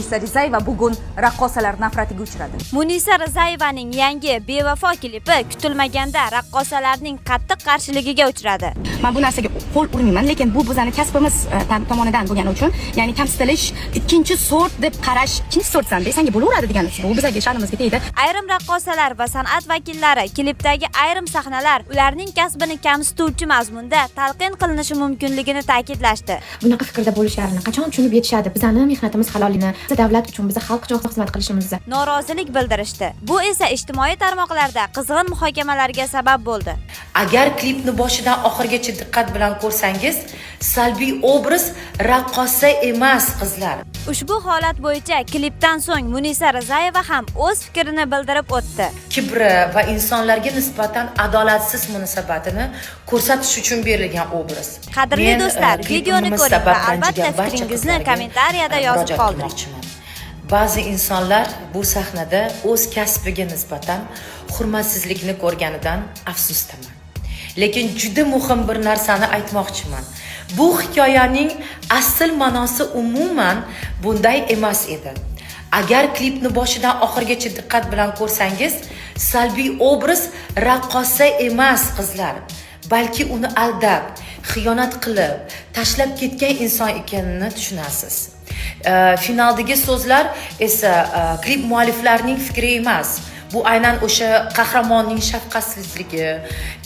Munisa Rizayeva bugun raqqosalar nafratiga uchradi. Munisa Rizayevaning yangi bevafo klipi kutilmaganda raqqosalarning qattiq qarshiligiga uchradi. Men bu narsaga qo'l urmayman, lekin bu bizning kasbimiz tomonidan bo'lgani uchun, ya'ni kamsitilish, ikkinchi sort deb qarash, ikkinchi sortsan desang bo'laveradi deganimiz. Bu bizga sha'nimizga tegdi. Ayrim raqqosalar va san'at vakillari klipdagi ayrim sahnalar ularning kasbini kamsituvchi mazmunda talqin qilinishi mumkinligini ta'kidlashdi. Bunaqa fikrda bo'lishlarini qachon tushunib yetishadi? Bizning mehnatimiz halolini, davlat uchun, biz xalq uchun xizmat qilishimizni norozilik bildirishdi. Bu esa ijtimoiy tarmoqlarda qizg'in muhokamalarga sabab bo'ldi. Agar klipni boshidan oxirigacha diqqat bilan ko'rsangiz, salbiy obraz raqqosa emas qizlar. Ushbu holat bo'yicha klipdan so'ng Munisa Rizayeva ham o'z fikrini bildirib o'tdi. Kibri va insonlarga nisbatan adolatsiz munosabatini ko'rsatish uchun berilgan obraz. Qadrli do'stlar, videoni ko'ring va albatta fikringizni kommentariyada yozib qoldiring. Ba'zi insonlar bu sahnada o'z kasbiga nisbatan hurmatsizlikni ko'rganidan afsusdaman. Lekin juda muhim bir narsani aytmoqchiman. Bu hikoyaning asl ma'nosi umuman bunday emas edi. Agar klipni boshidan oxirigacha diqqat bilan ko'rsangiz, salbiy obraz raqqosa emas qizlar, balki uni aldab, xiyonat qilib, tashlab ketgan inson ekanini tushunasiz. Finaldagi so'zlar esa klip mualliflarining fikri emas. Bu aynan o'sha qahramonning shafqatsizligi,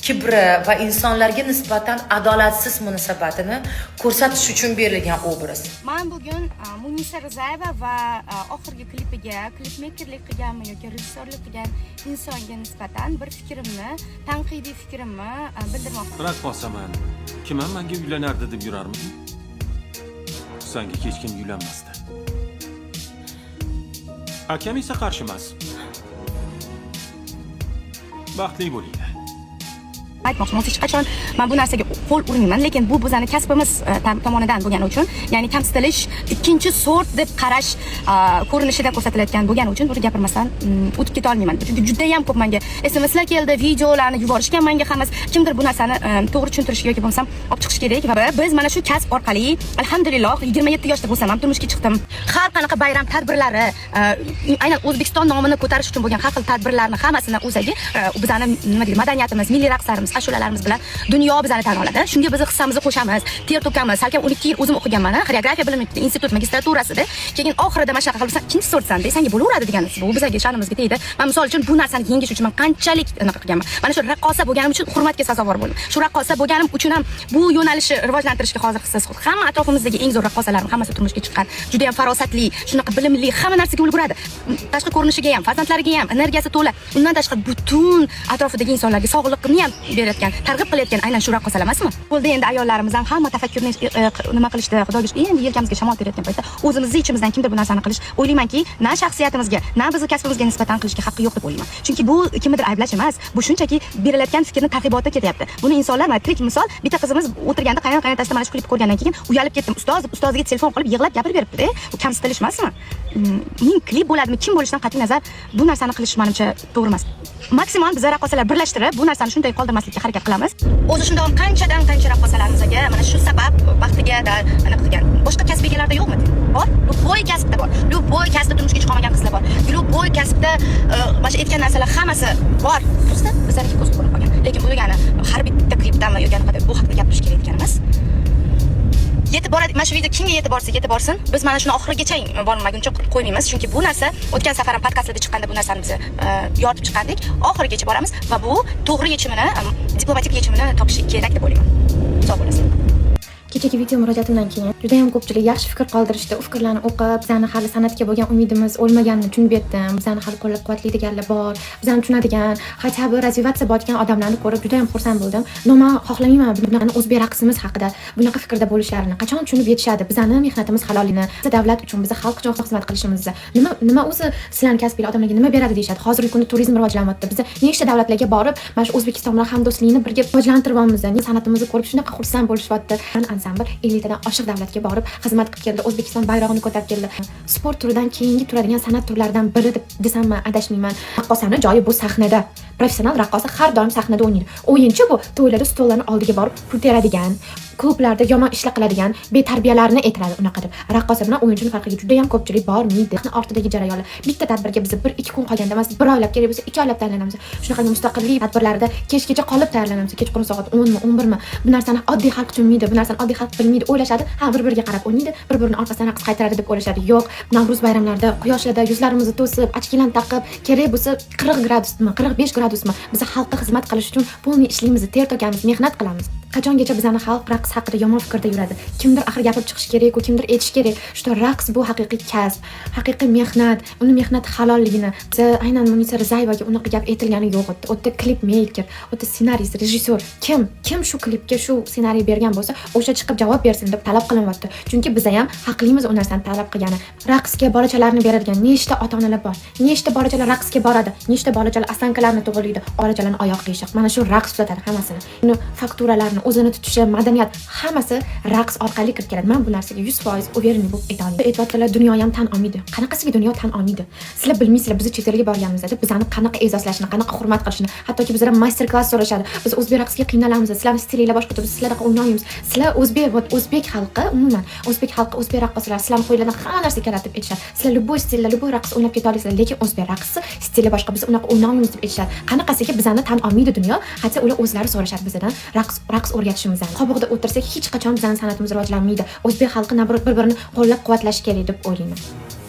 kibri va insonlarga nisbatan adolatsiz munosabatini ko'rsatish uchun berilgan obraz. Men bugun Munisa Rizayeva va oxirgi klipiga klipmekerlik qilganmi yoki rejissyorlik qilgan insonga nisbatan bir fikrimni, tanqidiy fikrimni bildirmoqchiman. Raqqosaman. Kim ham menga uylanardi deb yurarmi? Senga hech kim uylanmasdi. Akam esa qarshi emas. Baxtli bo'linglar. Aytmoqchiman, hech qachon men bu narsaga qo'l urmayman, lekin bu bizning kasbimiz tomonidan bo'lgani uchun, ya'ni kamsitilish, ikkinchi sort deb qarash ko'rinishida ko'rsatilayotgan bo'lgani uchun bir gapirmasdan o'tib keta olmayman. Chunki juda ham ko'p menga SMSlar keldi, videolarni yuborishgan menga hammasi kimdir bu narsani to'g'ri tushuntirishga yoki bo'lmasam olib chiqish kerak va biz mana shu kasb orqali alhamdulillah 27 yoshda bo'lsam ham turmushga chiqdim. Har qanaqa bayram tadbirlari, aynan O'zbekiston nomini ko'tarish uchun bo'lgan har xil tadbirlarni hammasini o'zagi bizning nima deydi, madaniyatimiz, milliy raqslarimiz, ashularimiz bilan dunyo bizani tan oladi. Shunga biz hissamizni qo'shamiz, ter to'kamiz. Salkam 12 yil o'zim o'qiganman, xoreografiya bilim institut magistraturasida. Keyin oxirida mana shunaqa qilsam, ikkinchi sortsan desang bo'laveradi deganimiz. Bu bizga sha'nimizga tegdi. Men misol uchun bu narsani yengish uchun men qanchalik anaqa qilganman. Mana shu raqqosa bo'lganim uchun hurmatga sazovor bo'ldim. Shu raqqosa bo'lganim uchun ham bu yo'nalishni rivojlantirishga hozir hissas qildim. Hamma atrofimizdagi eng zo'r raqqosalarimiz hammasi turmushga chiqqan, juda ham farosatli, shunaqa bilimli, hamma narsaga ulguradi. Tashqi ko'rinishiga ham, farzandlariga ham energiyasi to'la. Undan tashqari butun atrofidagi insonlarga sog'liqni ham berayotgan, targ'ib qilayotgan aynan shu raqqosalar emasmi? Bo'ldi endi ayollarimiz ham hamma tafakkurni nima qilishdi, xudoga shukr. Endi yelkamizga shamol terayotgan paytda o'zimizni ichimizdan kimdir bu narsani qilish, o'ylaymanki, na shaxsiyatimizga, na bizning kasbimizga nisbatan qilishga haqqi yo'q deb o'ylayman. Chunki bu kimnidir ayblash emas, bu shunchaki berilayotgan fikrni targ'ibotga ketyapti. Buni insonlar, mana tirik misol, bitta qizimiz o'tirganda qaynotasida mana shu klip ko'rgandan keyin uyalib ketdim. Ustoziga telefon qilib yig'lab gapirib beribdi. Bu kamsitilish emasmi? Men klip bo'ladimi, kim bo'lishidan qat'iy nazar bu narsani qilish menimcha to'g'ri emas. Maksimal biz raqqosalar birlashtirib bu narsani shunday qoldirmaslikka harakat qilamiz. O'zi shunday qanchadan qancha raqqosalarimizga mana shu sabab vaqtiga aniq qilgan. Boshqa kasb egallarda yo'qmi? Bor. Любой kasbda bor. Любой kasbda turmushga chiqa olmagan qizlar bor. Любой kasbda mana shu aytgan narsalar hammasi bor. Bizda bizlarga ko'z ko'rib qolgan. Lekin bu degani har bitta klipdami yoki bu haqida gapirish kerak ekanimiz. Yetib boradi. Mana shu video kimga yetib borsa, yetib borsin. Biz mana shuni oxirigacha bormaguncha qo'ymaymiz. Chunki bu narsa o'tgan safar ham podkastlarda chiqqanda bu narsani biz yoritib chiqardik. Oxirigacha boramiz va bu to'g'ri yechimini, diplomatik yechimini topishi kerak deb o'ylayman. Sog' bo'lasizlar. Kechagi video murojaatimdan keyin juda ham ko'pchilik yaxshi fikr qoldirishdi. U fikrlarni o'qib, bizani hali san'atga bo'lgan umidimiz o'lmaganini tushunib yetdim. Bizani hali qo'llab-quvvatlaydiganlar bor, bizani tushunadigan, хотя бы развиваться bo'layotgan odamlarni ko'rib juda ham xursand bo'ldim. Men xohlamayman bunaqani o'zbek raqsimiz haqida bunaqa fikrda bo'lishlarini. Qachon tushunib yetishadi? Bizani mehnatimiz halolini, davlat uchun, biz xalq uchun xizmat qilishimizni. Nima o'zi sizlarning kasbiy odamlarga nima beradi deyshadi. Hozirgi kunda turizm rivojlanmoqda. Biz nechta davlatlarga borib, mana shu O'zbekiston bilan hamdo'stlikni birga rivojlantirib olamiz. San'atimizni ko'rib shunaqa xursand bo'lishyapti. Ansambl 50 tadan oshiq davlatga borib xizmat qilib keldi. O'zbekiston bayrog'ini ko'tarib keldi. Sport turidan keyingi turadigan san'at turlaridan biri deb desam men adashmayman. Raqqosaning joyi bu sahnada. Professional raqqosa har doim sahnada o'ynaydi. O'yinchi bu to'ylarda stollarning oldiga borib pul teradigan, ko'plarda yomon ishlar qiladigan betarbiyalarni aytiladi unaqa deb. Raqqosa bilan o'yinchining farqiga juda ham ko'pchilik bormaydi. Ortidagi jarayonlar. Bitta tadbirga biz 1-2 kun qolganda emas, 1 oylab kerak bo'lsa 2 oylab tayyorlanamiz. Shunaqa mustaqillik tadbirlarida kechgacha qolib tayyorlanamiz. Kechqurun soat 10mi, 11mi. Bu narsani oddiy xalq tushunmaydi, bu narsani oddiy xalq bilmaydi. O'ylashadi, ha bir-biriga qarab o'ynaydi, bir-birini orqasidan raqs qaytaradi deb o'ylashadi. Yo'q, Navro'z bayramlarida quyoshlarda yuzlarimizni to'sib, ochkilan taqib, kerak bo'lsa 40 gradusmi, 45 gradusmi biz xalqqa xizmat qilish uchun polni ishlaymiz, ter to'kamiz, mehnat qilamiz. Qachongacha bizani xalq raqs haqida yomon fikrda yuradi. Kimdir axir gapirib chiqish kerak-ku, kimdir aytish kerak. Shu raqs bu haqiqiy kasb, haqiqiy mehnat, uni mehnat halolligini. Biz aynan Munisa Rizayevaga unaqa gap aytilgani yo'q edi. O'ta klip maker, o'ta ssenarist, rejissyor kim shu klipga shu ssenariy bergan bo'lsa, o'sha chiqib javob bersin deb talab qilinyapti. Chunki biz ham haqlimiz u narsani talab qilgani. Raqsga bolachalarni beradigan nechta ota-onalar bor? Nechta bolachalar raqsga boradi? Nechta bolachalar asankalarni tug'iladi? Bolachalarni oyoq qiyshiq. Mana shu raqs tuzatadi hammasini. Uni fakturalarni o'zini tutishi, madaniyat hammasi raqs orqali kirib keladi. Men bu narsaga 100% uvereniy bo'lib aytaman. Aytayotganlar dunyo ham tan olmaydi. Qanaqasiga dunyo tan olmaydi? Sizlar bilmaysizlar, biz chet elga borganimizda bizani qanaqa e'zozlashni, qanaqa hurmat qilishni, hattoki bizlardan master-klass so'rashadi. Biz o'zbek raqsiga qiynalamiz, sizlarning stilinglar boshqa, biz sizlarga o'ynaymiz. Sizlar o'zbek xalqi, umuman o'zbek xalqi, o'zbek raqqosalar sizlarning qo'ylardan hamma narsa keladi deb aytishadi. Sizlar любой stilda, любой raqs o'ynab keta olasizlar, lekin o'zbek raqsi stili boshqa, biz unaqa o'ynaymiz deb aytishadi. Qanaqasiga bizani tan olmaydi dunyo? Hatto ular o'zlari so'rashadi bizdan raqs o'rgatishimizni. Qobig'ida o'tirsak hech qachon bizning san'atimiz rivojlanmaydi. O'zbek xalqi bir-birini qo'llab-quvvatlash kerak deb o'ylayman.